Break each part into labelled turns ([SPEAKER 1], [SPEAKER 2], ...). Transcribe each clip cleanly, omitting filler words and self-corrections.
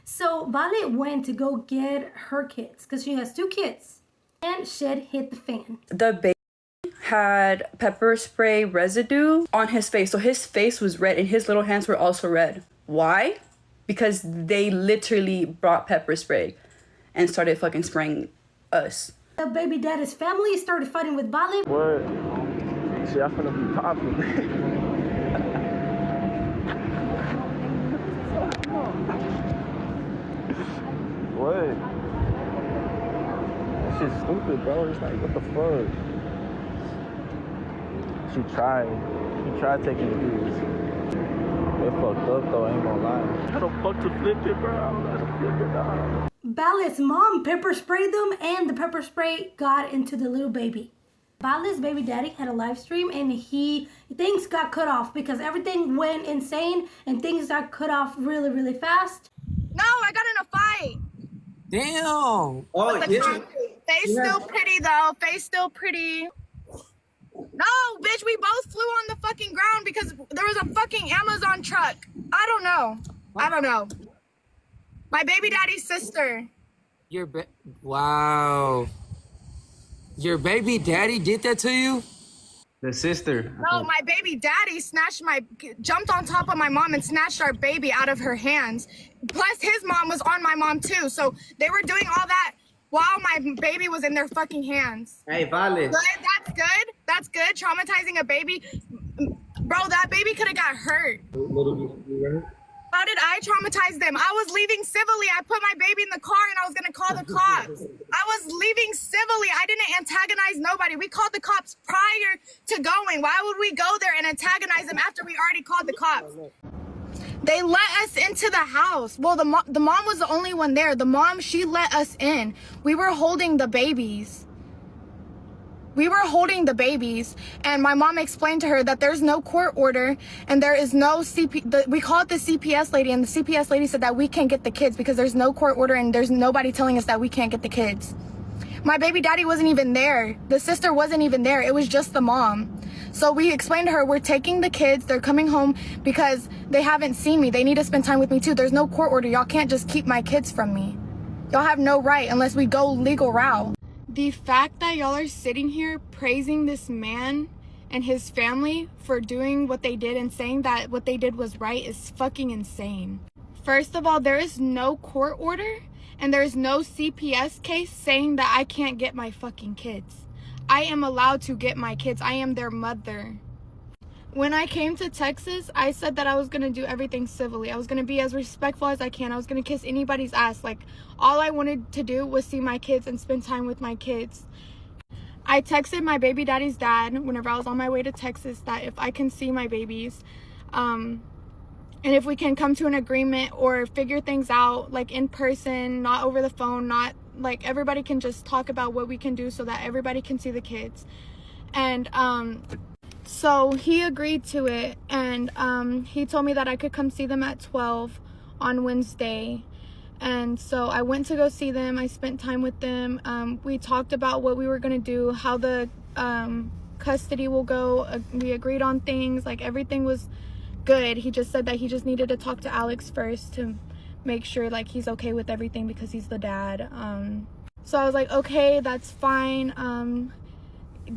[SPEAKER 1] So Vale went to go get her kids because she has 2 kids, and shit hit the fan.
[SPEAKER 2] The baby had pepper spray residue on his face, so his face was red and his little hands were also red. Why? Because they literally brought pepper spray and started fucking spraying us.
[SPEAKER 1] The baby daddy's family started fighting with Vale.
[SPEAKER 3] What? Shit, I'm finna be popping. What? That shit's stupid, bro. It's like, what the fuck? She tried taking the kids. They fucked up though, I ain't gonna lie. How the fuck to flip it, bro? I don't know how to flip it, dog.
[SPEAKER 1] Vale's mom pepper sprayed them, and the pepper spray got into the little baby. Vale's baby daddy had a live stream, and things got cut off because everything went insane and things got cut off really, really fast.
[SPEAKER 4] No, I got in a fight.
[SPEAKER 5] Damn.
[SPEAKER 4] Oh, yeah. Face still pretty though. Face still pretty. No, bitch, we both flew on the fucking ground because there was a fucking Amazon truck. I don't know. My baby daddy's sister.
[SPEAKER 5] Wow. Your baby daddy did that to you?
[SPEAKER 3] The sister.
[SPEAKER 4] No, my baby daddy jumped on top of my mom and snatched our baby out of her hands. Plus his mom was on my mom too. So they were doing all that while my baby was in their fucking hands.
[SPEAKER 5] Hey, Vale.
[SPEAKER 4] That's good. Traumatizing a baby. Bro, that baby could have got hurt. How did I traumatize them? I was leaving civilly. I put my baby in the car and I was going to call the cops. I was leaving civilly. I didn't antagonize nobody. We called the cops prior to going. Why would we go there and antagonize them after we already called the cops? They let us into the house. Well, the mom was the only one there. The mom, she let us in. We were holding the babies. And my mom explained to her that there's no court order and there is no we called the CPS lady, and the CPS lady said that we can't get the kids because there's no court order and there's nobody telling us that we can't get the kids. My baby daddy wasn't even there. The sister wasn't even there. It was just the mom. So we explained to her, we're taking the kids. They're coming home because they haven't seen me. They need to spend time with me too. There's no court order. Y'all can't just keep my kids from me. Y'all have no right unless we go legal route. The fact that y'all are sitting here praising this man and his family for doing what they did and saying that what they did was right is fucking insane. First of all, there is no court order and there is no CPS case saying that I can't get my fucking kids. I am allowed to get my kids. I am their mother. When I came to Texas, I said that I was going to do everything civilly. I was going to be as respectful as I can. I was going to kiss anybody's ass. Like, all I wanted to do was see my kids and spend time with my kids. I texted my baby daddy's dad whenever I was on my way to Texas that if I can see my babies, and if we can come to an agreement or figure things out, like in person, not over the phone, not like everybody can just talk about what we can do so that everybody can see the kids. And, so he agreed to it, and he told me that I could come see them at 12 on Wednesday. And so I went to go see them. I spent time with them. We talked about what we were going to do, how the custody will go. We agreed on things. Like, everything was good. He just said that he just needed to talk to Alex first to make sure like he's okay with everything because he's the dad. So I was like, okay, that's fine.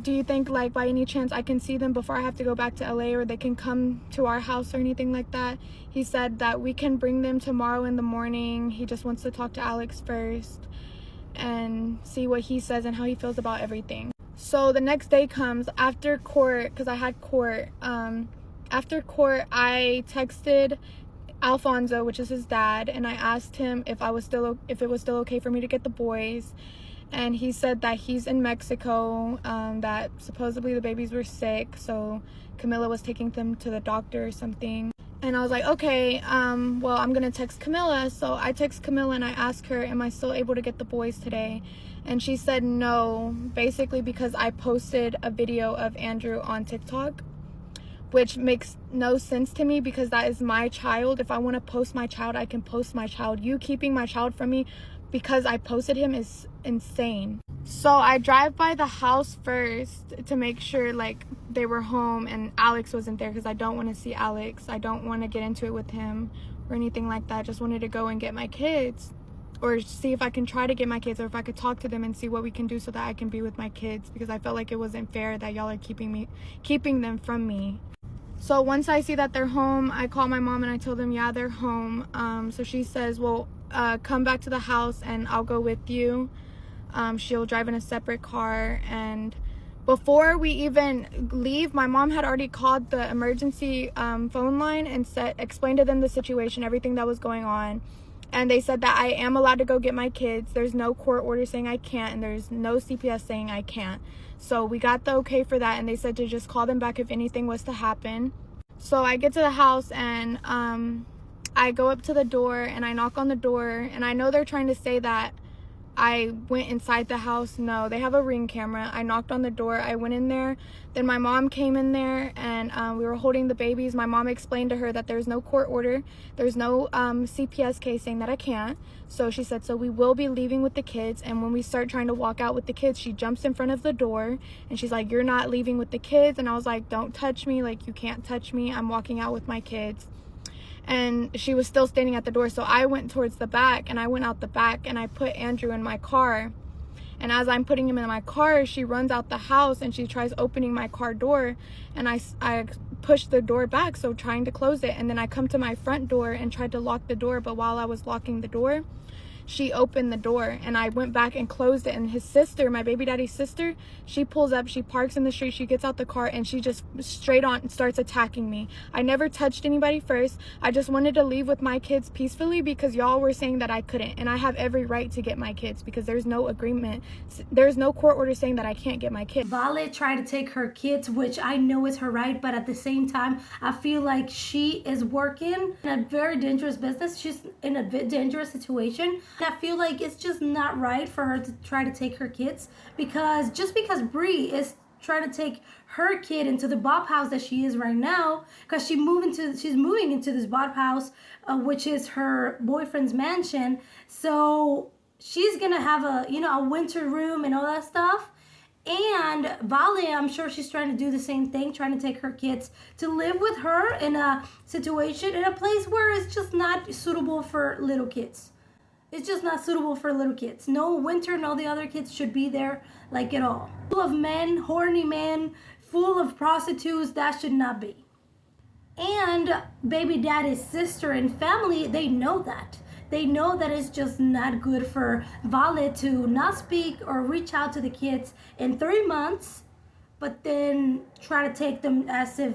[SPEAKER 4] Do you think like by any chance I can see them before I have to go back to LA, or they can come to our house or anything like that? He said that we can bring them tomorrow in the morning. He just wants to talk to Alex first and see what he says and how he feels about everything. So the next day comes after court, because I had court. After court, I texted Alfonso, which is his dad, and I asked him if it was still okay for me to get the boys. And he said that he's in Mexico, that supposedly the babies were sick, so Camilla was taking them to the doctor or something. And I was like, okay, well, I'm gonna text Camilla. So I text Camilla and I asked her, am I still able to get the boys today? And she said no, basically because I posted a video of Andrew on TikTok, which makes no sense to me because that is my child. If I want to post my child, I can post my child. You keeping my child from me because I posted him is insane. So I drive by the house first to make sure, like, they were home and Alex wasn't there, because I don't want to see Alex. I don't want to get into it with him or anything like that. I just wanted to go and get my kids, or see if I can try to get my kids, or if I could talk to them and see what we can do so that I can be with my kids, because I felt like it wasn't fair that y'all are keeping them from me. So once I see that they're home, I call my mom and I tell them, yeah, they're home. So she says, well, come back to the house and I'll go with you. She'll drive in a separate car. And before we even leave, my mom had already called the emergency phone line and explained to them the situation, everything that was going on. And they said that I am allowed to go get my kids. There's no court order saying I can't, and there's no CPS saying I can't. So we got the okay for that, and they said to just call them back if anything was to happen. So I get to the house, and I go up to the door and I knock on the door, and I know they're trying to say that I went inside the house. No, they have a Ring camera. I knocked on the door. I went in there. Then my mom came in there, and we were holding the babies. My mom explained to her that there's no court order. There's no CPS case saying that I can't. So she said, so we will be leaving with the kids. And when we start trying to walk out with the kids, she jumps in front of the door and she's like, you're not leaving with the kids. And I was like, don't touch me. Like, you can't touch me. I'm walking out with my kids. And she was still standing at the door. So I went towards the back, and I went out the back, and I put Andrew in my car. And as I'm putting him in my car, she runs out the house and she tries opening my car door, and I push the door back, so trying to close it. And then I come to my front door and tried to lock the door, but while I was locking the door, she opened the door, and I went back and closed it. And his sister, my baby daddy's sister, she pulls up, she parks in the street, she gets out the car, and she just straight on starts attacking me. I never touched anybody first. I just wanted to leave with my kids peacefully, because y'all were saying that I couldn't, and I have every right to get my kids, because there's no agreement, there's no court order saying that I can't get my kids.
[SPEAKER 1] Vale tried to take her kids, which I know is her right, but at the same time, I feel like she is working in a very dangerous business. She's in a dangerous situation. I feel like it's just not right for her to try to take her kids, because just because Bree is trying to take her kid into the Bob house that she is right now, because she's moving into this Bob house, which is her boyfriend's mansion. So she's gonna have a winter room and all that stuff. And Vale, I'm sure she's trying to do the same thing, trying to take her kids to live with her in a situation, in a place where it's just not suitable for little kids. It's just not suitable for little kids. No Winter and all the other kids should be there, like, at all. Full of men, horny men, full of prostitutes. That should not be. And baby daddy's sister and family, they know that. They know that it's just not good for Vale to not speak or reach out to the kids in 3 months, but then try to take them as if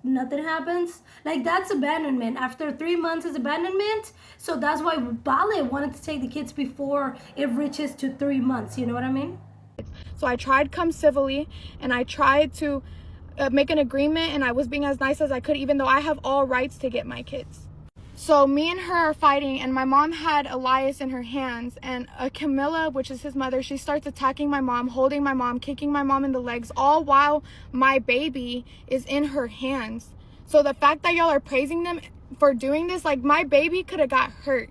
[SPEAKER 1] nothing happens. Like, that's abandonment. After 3 months is abandonment. So that's why Vale wanted to take the kids before it reaches to 3 months. You know what I mean?
[SPEAKER 4] So I tried come civilly, and I tried to make an agreement, and I was being as nice as I could, even though I have all rights to get my kids. So me and her are fighting, and my mom had Elias in her hands, and Camilla, which is his mother, she starts attacking my mom, holding my mom, kicking my mom in the legs, all while my baby is in her hands. So the fact that y'all are praising them for doing this, like, my baby could have got hurt.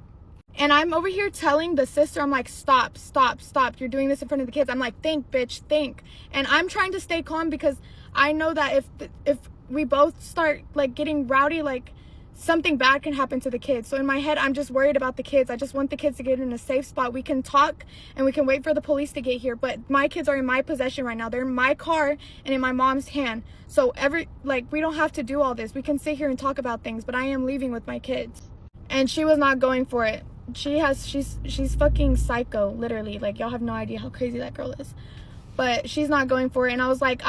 [SPEAKER 4] And I'm over here telling the sister, I'm like, stop, stop, stop. You're doing this in front of the kids. I'm like, think, bitch, think. And I'm trying to stay calm, because I know that if we both start, like, getting rowdy, like, something bad can happen to the kids. So in my head, I'm just worried about the kids. I just want the kids to get in a safe spot. We can talk and we can wait for the police to get here, but my kids are in my possession right now. They're in my car and in my mom's hand. So we don't have to do all this. We can sit here and talk about things, but I am leaving with my kids. And she was not going for it. She's fucking psycho, literally. Like, y'all have no idea how crazy that girl is. But she's not going for it. And I was like,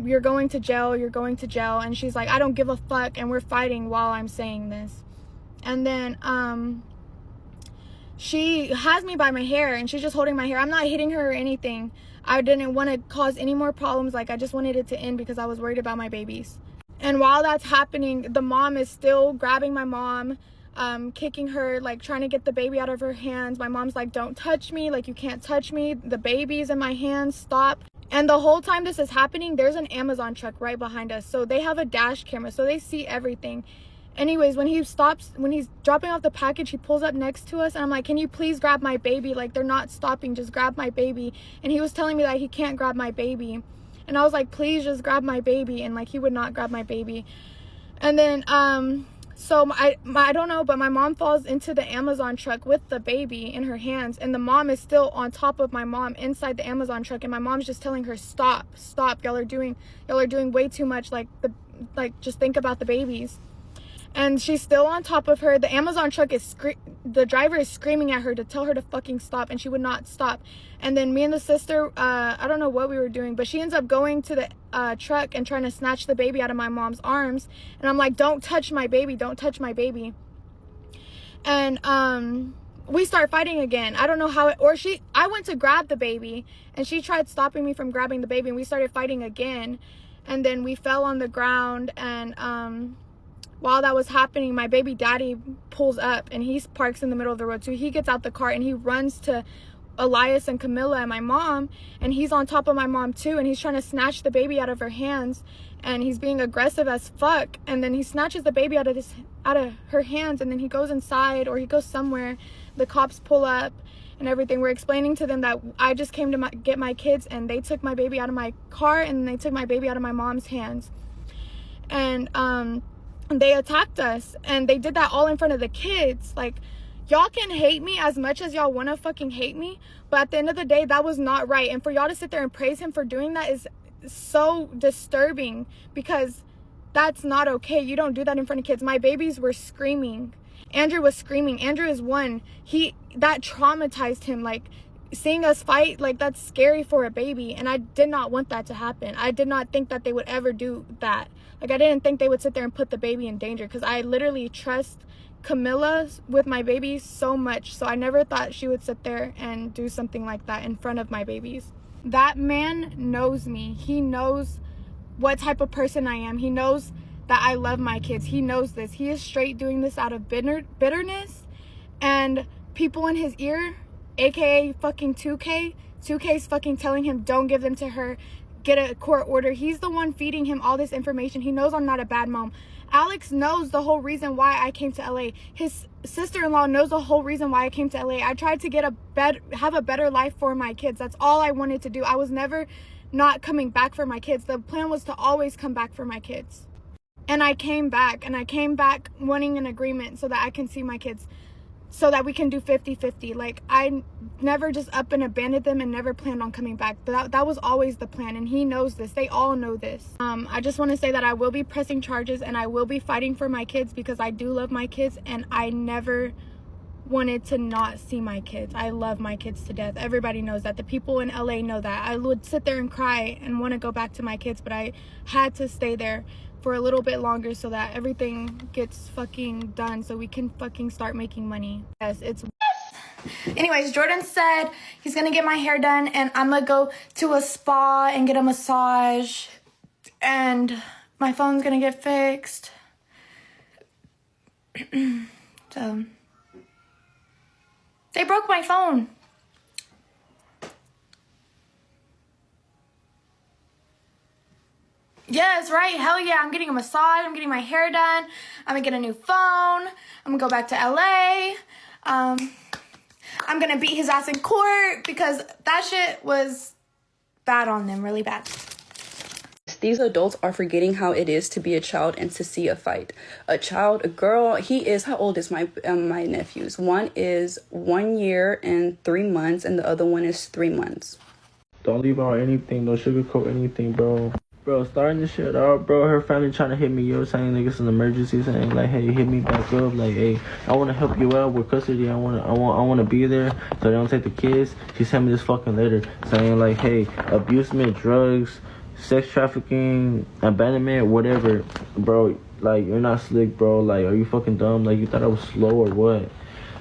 [SPEAKER 4] you're going to jail, you're going to jail. And she's like, I don't give a fuck. And we're fighting while I'm saying this. And then she has me by my hair, and she's just holding my hair. I'm not hitting her or anything. I didn't want to cause any more problems. Like, I just wanted it to end because I was worried about my babies. And while that's happening, the mom is still grabbing my mom, kicking her, like, trying to get the baby out of her hands. My mom's like, don't touch me, like, you can't touch me, the baby's in my hands, stop. And the whole time this is happening, there's an Amazon truck right behind us, so they have a dash camera, so they see everything. Anyways, when he's dropping off the package, he pulls up next to us, and I'm like, can you please grab my baby? Like, they're not stopping, just grab my baby. And he was telling me that he can't grab my baby. And I was like, please just grab my baby. And like, he would not grab my baby. And then, so I don't know, but my mom falls into the Amazon truck with the baby in her hands, and the mom is still on top of my mom inside the Amazon truck, and my mom's just telling her, stop, y'all are doing way too much, like just think about the babies. And she's still on top of her. The Amazon truck is the driver is screaming at her to tell her to fucking stop, and she would not stop. And then me and the sister, I don't know what we were doing, but she ends up going to the truck and trying to snatch the baby out of my mom's arms. And I'm like, don't touch my baby, don't touch my baby. And we start fighting again. I don't know how I went to grab the baby, and she tried stopping me from grabbing the baby, and we started fighting again. And then we fell on the ground, and while that was happening, my baby daddy pulls up, and he parks in the middle of the road. So he gets out the car and he runs to Elias and Camilla and my mom, and he's on top of my mom too, and he's trying to snatch the baby out of her hands, and he's being aggressive as fuck. And then he snatches the baby out of her hands, and then he goes inside, or he goes somewhere. The cops pull up and everything. We're explaining to them that I just came to get my kids, and they took my baby out of my car, and they took my baby out of my mom's hands. And they attacked us, and they did that all in front of the kids. Like, y'all can hate me as much as y'all want to fucking hate me, but at the end of the day, that was not right. And for y'all to sit there and praise him for doing that is so disturbing, because that's not okay. You don't do that in front of kids. My babies were screaming. Andrew was screaming. Andrew is one. That traumatized him. Like, seeing us fight, like, that's scary for a baby, and I did not want that to happen. I did not think that they would ever do that. Like, I didn't think they would sit there and put the baby in danger, because I literally trust Camilla with my babies so much. So I never thought she would sit there and do something like that in front of my babies. That man knows me. He knows what type of person I am. He knows that I love my kids. He knows this. He is straight doing this out of bitterness, and people in his ear, aka fucking 2K's fucking telling him, don't give them to her, get a court order. He's the one feeding him all this information. He knows I'm not a bad mom. Alex knows the whole reason why I came to LA. His sister-in-law knows the whole reason why I came to LA. I tried to have a better life for my kids. That's all I wanted to do. I was never not coming back for my kids. The plan was to always come back for my kids. And I came back, wanting an agreement so that I can see my kids, so that we can do 50-50. Like, I never just up and abandoned them and never planned on coming back. But that was always the plan, and he knows this. They all know this. I just want to say that I will be pressing charges, and I will be fighting for my kids, because I do love my kids, and I never wanted to not see my kids. I love my kids to death. Everybody knows that. The people in LA know that. I would sit there and cry and want to go back to my kids, but I had to stay there for a little bit longer so that everything gets fucking done, so we can fucking start making money. Yes, it's... Anyways, Jordan said he's gonna get my hair done, and I'm gonna go to a spa and get a massage, and my phone's gonna get fixed. So they broke my phone. Yes, right? Hell yeah, I'm getting a massage, I'm getting my hair done, I'm gonna get a new phone, I'm gonna go back to LA, I'm gonna beat his ass in court, because that shit was bad on them, really bad.
[SPEAKER 2] These adults are forgetting how it is to be a child and to see a fight. A girl, how old is my nephews? One is 1 year and 3 months, and the other one is 3 months.
[SPEAKER 3] Don't leave out anything, don't sugarcoat anything, bro. Bro, starting this shit out, bro. Her family trying to hit me up, saying like it's an emergency, saying like, hey, hit me back up, like, hey, I want to help you out with custody. I want to be there so they don't take the kids. She sent me this fucking letter saying like, hey, abusement, drugs, sex trafficking, abandonment, whatever, bro. Like, you're not slick, bro. Like, are you fucking dumb? Like, you thought I was slow or what?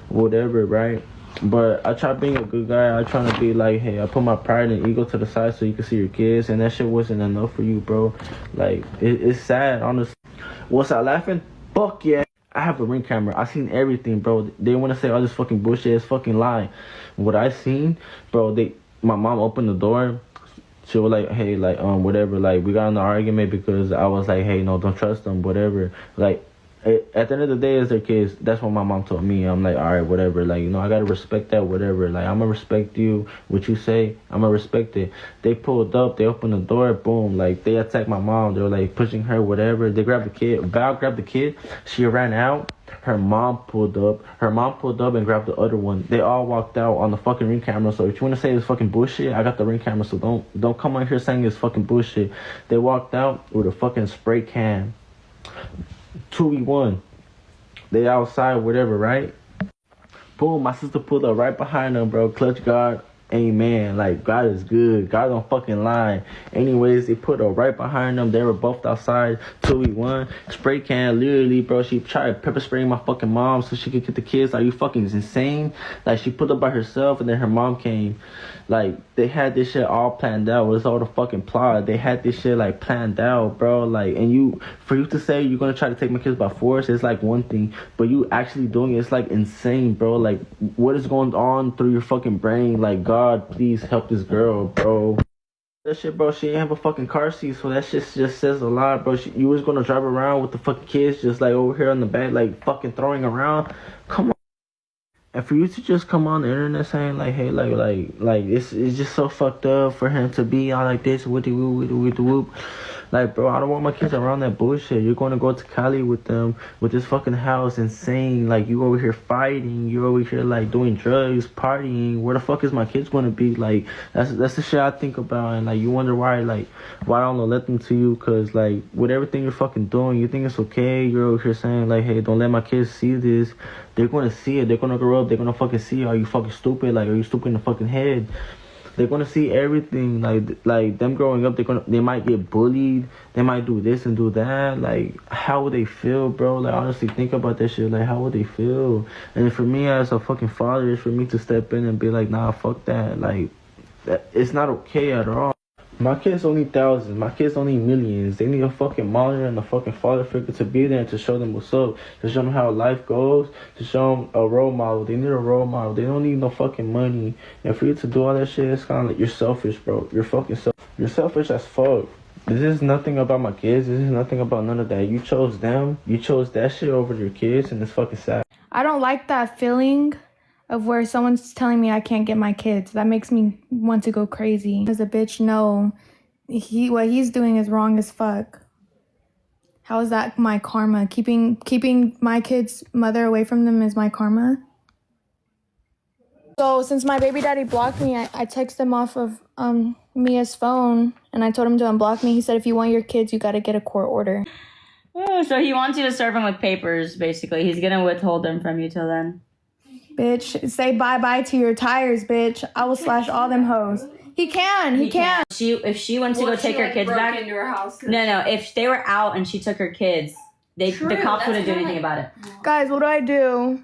[SPEAKER 3] Whatever, right? But I try being a good guy. I try to be like, hey, I put my pride and ego to the side so you can see your kids, and that shit wasn't enough for you, bro. Like, it's sad, honestly. Was I laughing? Fuck yeah. I have a Ring camera. I seen everything, bro. They want to say all this fucking bullshit. It's fucking lie. What I seen, bro, my mom opened the door. She was like, hey, like, whatever. Like, we got in the argument because I was like, hey, no, don't trust them, whatever. Like, At the end of the day, it's their kids. That's what my mom told me. I'm like, all right, whatever. Like, you know, I gotta respect that, whatever. Like, I'm gonna respect you. What you say, I'm gonna respect it. They pulled up. They opened the door. Boom. Like, they attacked my mom. They were like pushing her, whatever. They grabbed the kid. Val grabbed the kid. She ran out. Her mom pulled up. Her mom pulled up and grabbed the other one. They all walked out on the fucking ring camera. So if you wanna say it's fucking bullshit, I got the ring camera. So don't come on here saying it's fucking bullshit. They walked out with a fucking spray can. 2v1. They outside, whatever, right? Boom, my sister pulled up right behind them, bro. Clutch God. Amen. Like, God is good. God don't fucking lie. Anyways, they put her right behind them. They were both outside. 2v1. Spray can, literally, bro. She tried pepper spraying my fucking mom so she could get the kids. Are you fucking insane? Like, she put up by herself and then her mom came. Like, they had this shit all planned out. It was all the fucking plot. They had this shit, like, planned out, bro. Like, and for you to say you're gonna try to take my kids by force, it's like one thing. But you actually doing it, it's like insane, bro. Like, what is going on through your fucking brain? Like, God, please help this girl, bro. That shit, bro, she ain't have a fucking car seat, so that shit just says a lot, bro. You was gonna drive around with the fucking kids just, like, over here on the back, like, fucking throwing around. Come on. And for you to just come on the internet saying, like, hey, like it's just so fucked up for him to be all like this, with the whoop. Like, bro, I don't want my kids around that bullshit. You're going to go to Cali with them, with this fucking house, insane. Like, you over here fighting. You over here, like, doing drugs, partying. Where the fuck is my kids going to be? Like, that's the shit I think about. And, like, you wonder why I don't let them to you. Because, like, with everything you're fucking doing, you think it's okay. You're over here saying, like, hey, don't let my kids see this. They're going to see it. They're going to grow up. They're going to fucking see it. Are you fucking stupid? Like, are you stupid in the fucking head? They're gonna see everything. Like them growing up, they might get bullied. They might do this and do that. Like, how would they feel, bro? Like, honestly, think about that shit. Like, how would they feel? And for me as a fucking father, it's for me to step in and be like, nah, fuck that. Like, it's not okay at all. My kids don't need thousands. My kids don't need millions. They need a fucking mother and a fucking father figure to be there and to show them what's up, to show them how life goes, to show them a role model. They need a role model. They don't need no fucking money. And for you to do all that shit, it's kind of like you're selfish, bro. You're fucking You're selfish as fuck. This is nothing about my kids. This is nothing about none of that. You chose them. You chose that shit over your kids, and it's fucking sad.
[SPEAKER 4] I don't like that feeling of where someone's telling me I can't get my kids. That makes me want to go crazy. As a bitch, no, what he's doing is wrong as fuck. How is that my karma? Keeping my kid's mother away from them is my karma. So since my baby daddy blocked me, I texted him off of Mia's phone and I told him to unblock me. He said, if you want your kids, you got to get a court order.
[SPEAKER 2] Oh, so he wants you to serve him with papers, basically. He's gonna withhold them from you till then.
[SPEAKER 4] Bitch, say bye-bye to your tires, bitch. I will slash all them hoes. He can.
[SPEAKER 2] If she went to go take her kids back into her house. No. If they were out and she took her kids, the cops wouldn't do anything about it.
[SPEAKER 4] Guys, what do I do?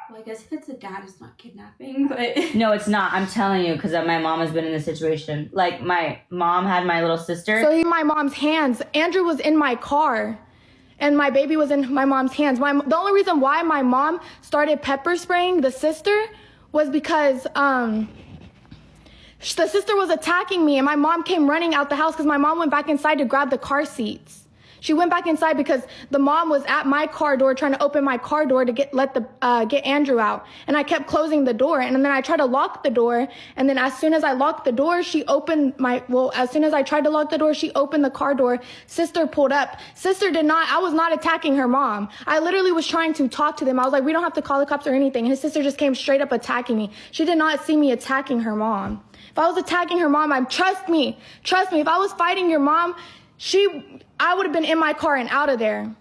[SPEAKER 6] Well, I guess if it's a dad, it's not kidnapping, but...
[SPEAKER 2] No, it's not. I'm telling you, because my mom has been in this situation. Like, my mom had my little sister.
[SPEAKER 4] So he's in my mom's hands. Andrew was in my car. And my baby was in my mom's hands. The only reason why my mom started pepper spraying the sister was because the sister was attacking me, and my mom came running out the house because my mom went back inside to grab the car seats. She went back inside because the mom was at my car door trying to open my car door to get Andrew out. And I kept closing the door, and then I tried to lock the door, and then as soon as I locked the door, as soon as I tried to lock the door, she opened the car door. Sister pulled up. I was not attacking her mom. I literally was trying to talk to them. I was like, we don't have to call the cops or anything. And his sister just came straight up attacking me. She did not see me attacking her mom. If I was attacking her mom, trust me, if I was fighting your mom, I would have been in my car and out of there.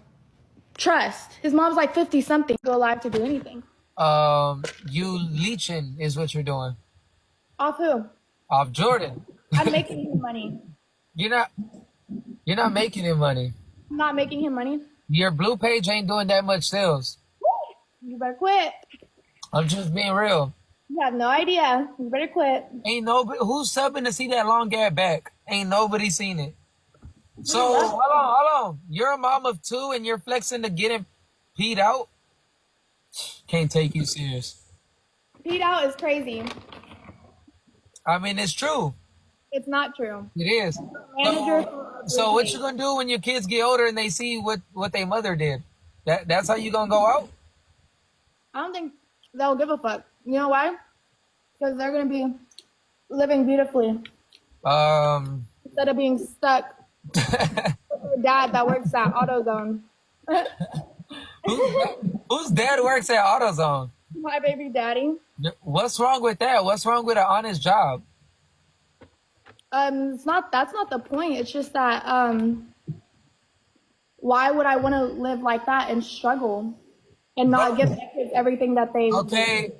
[SPEAKER 4] Trust. His mom's like 50-something. Go live to do anything.
[SPEAKER 5] You leeching is what you're doing.
[SPEAKER 4] Off who?
[SPEAKER 5] Off Jordan.
[SPEAKER 4] I'm making him money.
[SPEAKER 5] You're not making him money.
[SPEAKER 4] I'm not making him money.
[SPEAKER 5] Your blue page ain't doing that much sales.
[SPEAKER 4] You better quit.
[SPEAKER 5] I'm just being real.
[SPEAKER 4] You have no idea. You better quit.
[SPEAKER 5] Ain't nobody who's subbing to see that long hair back. Ain't nobody seen it. So hold on. You're a mom of 2 and you're flexing to get him peed out? Can't take you serious.
[SPEAKER 4] Peed out is crazy.
[SPEAKER 5] I mean, it's true.
[SPEAKER 4] It's not true.
[SPEAKER 5] It is. So what you gonna do when your kids get older and they see what their mother did? That's how you gonna go out?
[SPEAKER 4] I don't think they'll give a fuck. You know why? Because they're gonna be living beautifully instead of being stuck with their dad that works at AutoZone.
[SPEAKER 5] Whose dad works at AutoZone?
[SPEAKER 4] My baby daddy.
[SPEAKER 5] What's wrong with that? What's wrong with an honest job?
[SPEAKER 4] It's not. That's not the point. It's just that why would I want to live like that and struggle and not give my kids everything that they
[SPEAKER 5] Okay,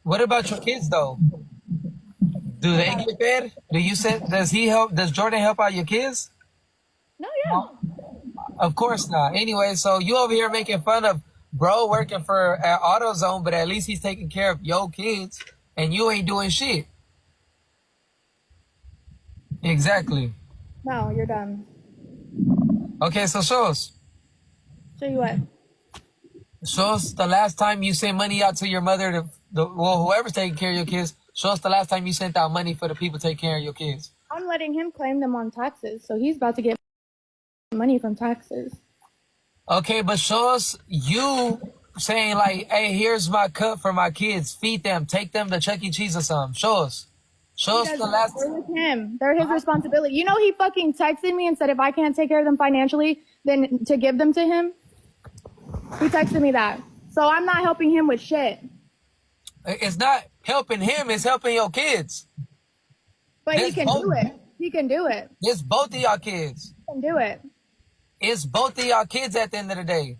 [SPEAKER 5] what about your kids though? Do they get fed? Does Jordan help out your kids?
[SPEAKER 4] No, yeah.
[SPEAKER 5] Of course not. Anyway, so you over here making fun of bro working for at AutoZone, but at least he's taking care of your kids and you ain't doing shit. Exactly.
[SPEAKER 4] No, you're done.
[SPEAKER 5] Okay, so show us.
[SPEAKER 4] Show you what?
[SPEAKER 5] Show us the last time you sent money out to your mother, whoever's taking care of your kids. Show us the last time you sent out money for the people taking care of your kids.
[SPEAKER 4] I'm letting him claim them on taxes, so he's about to get money from taxes.
[SPEAKER 5] Okay, but show us you saying like, hey, here's my cut for my kids. Feed them. Take them to Chuck E. Cheese or something. Show us. Show us the last.
[SPEAKER 4] They're with him. They're his responsibility. You know, he fucking texted me and said if I can't take care of them financially, then to give them to him. He texted me that. So I'm not helping him with shit.
[SPEAKER 5] It's not helping him. It's helping your kids.
[SPEAKER 4] But he can do it. He can do it.
[SPEAKER 5] It's both of y'all kids.
[SPEAKER 4] He can do it.
[SPEAKER 5] It's both of y'all kids at the end of the day.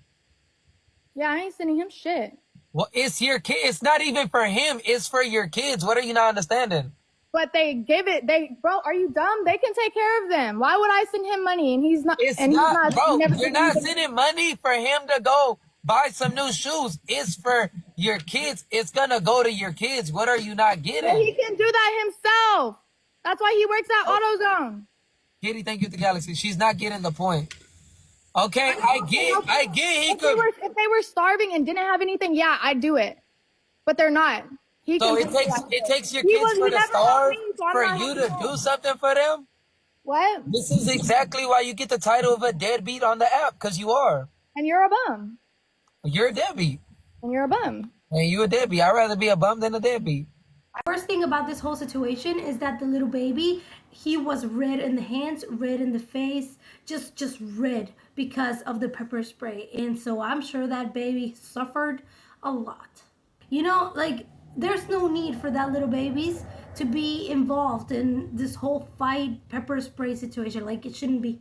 [SPEAKER 4] Yeah, I ain't sending him shit.
[SPEAKER 5] Well, it's your kid. It's not even for him. It's for your kids. What are you not understanding?
[SPEAKER 4] But they give it. Bro, are you dumb? They can take care of them. Why would I send him money and he's not?
[SPEAKER 5] It's
[SPEAKER 4] and
[SPEAKER 5] not,
[SPEAKER 4] he's not.
[SPEAKER 5] bro.
[SPEAKER 4] Never
[SPEAKER 5] You're not sending money for him to go buy some new shoes. It's for your kids. It's gonna go to your kids. What are you not getting?
[SPEAKER 4] But he can do that himself. That's why he works at AutoZone.
[SPEAKER 5] Kitty, thank you to Galaxy. She's not getting the point. Okay, I get. He could.
[SPEAKER 4] If they were starving and didn't have anything, yeah, I'd do it. But they're not.
[SPEAKER 5] So it takes your kids for the starve for you to do something for them.
[SPEAKER 4] What?
[SPEAKER 5] This is exactly why you get the title of a deadbeat on the app, because you are.
[SPEAKER 4] And you're a bum.
[SPEAKER 5] You're a deadbeat.
[SPEAKER 4] And you're a bum.
[SPEAKER 5] And you a deadbeat. I'd rather be a bum than a deadbeat.
[SPEAKER 1] Worst thing about this whole situation is that the little baby, he was red in the hands, red in the face, just red because of the pepper spray. And so I'm sure that baby suffered a lot. You know, like, there's no need for that little babies to be involved in this whole fight pepper spray situation. Like, it shouldn't be.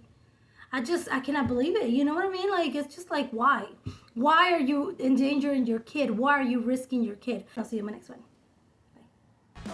[SPEAKER 1] I cannot believe it. You know what I mean? Like, it's just like, why? Why are you endangering your kid? Why are you risking your kid? I'll see you in my next one. Bye.